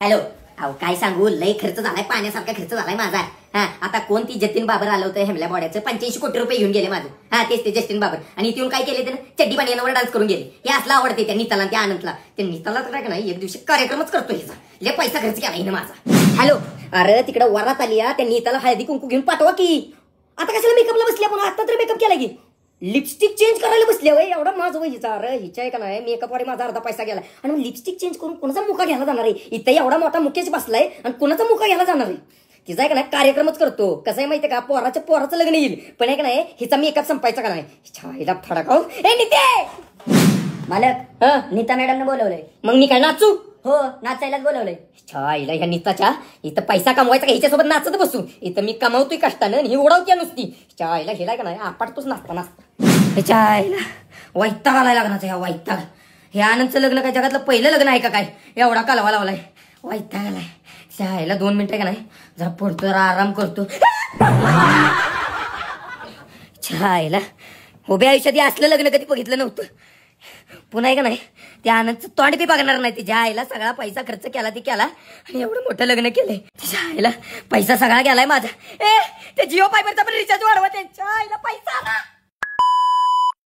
Hello, अहो काय सांगू, लय खर्च झालाय, पाण्यासारखा खर्च झालाय माझा. हा, आता कोण ती जतीन बाबर आलं होतं हेमल्या बॉड्याचं 85 कोटी रुपये घेऊन गेले माझं. हा, तेच ते जस्टिन बाबर. आणि इथून काय केले त्यानं, चड्डी पाण्यावर डान्स करून गेले. हे असला आवडते त्या नीताला, त्या आनंदला. त्या नीताला तर काय नाही, एक दिवशी कार्यक्रमच करतो ह्याचा. लय पैसा खर्च केला हिने माझा. हॅलो, अरे तिकडे वरात आली, त्या नीताला हळदी कुंकू घेऊन पाठवा की. आता कशाला मेकअपला बसली आपण, आता तर मेकअप केला की. लिपस्टिक चेंज करायला बसले वय, एवढा माझं वय हिचा. अरे हिच्या का नाही, मेकअपवारी माझा अर्धा पैसा गेला. आणि लिपस्टिक चेंज करून कोणाचा मुका घ्यायला जाणार आहे? इथं एवढा मोठा मुकेच बसलाय आणि कोणाचा मुका घ्यायला जाणार आहे? तिचा का नाही कार्यक्रमच करतो. कसं आहे माहितीये का, पोराचं लग्न येईल, पण आहे का नाही हिचा मेकअप संपायचा का नाही. छाईला फडकाव. ए नीते मालक, नीता मॅडमने बोलवलंय. मग मी काय नाचू? हो, नाचायलाच बोलवलंय. छाईला ह्या नीताच्या इथं पैसा कमवायचा का हिच्यासोबत नाचत बसू? इथं मी कमावतोय कष्टानं आणि ही उडवते नुसती. छाईला हिला का नाही आपटतोच नाचता नाचता. छाईला वैताग आलाय लग्नाचा. ह्या वैताग, हे आनंदचं लग्न काय जगातलं पहिलं लग्न आहे का काय? एवढा कालवा लावलाय, वैताग आलाय. छाईला 2 मिनिटं का नाही जरा पडतो, जरा आराम करतो. छाईला उभ्या आयुष्यात असलं लग्न कधी बघितलं नव्हतं. पुन्हा का नाही त्या आनंदचं तोंड बी बघणार नाही. तिच्या आईला सगळा पैसा खर्च केला ती केला आणि एवढं मोठं लग्न केलंय. तिच्या आईला पैसा सगळा गेलाय माझा. ते जिओ फायबरचा पण रिचार्ज वाढवा, त्यांच्या आईला पैसा आला.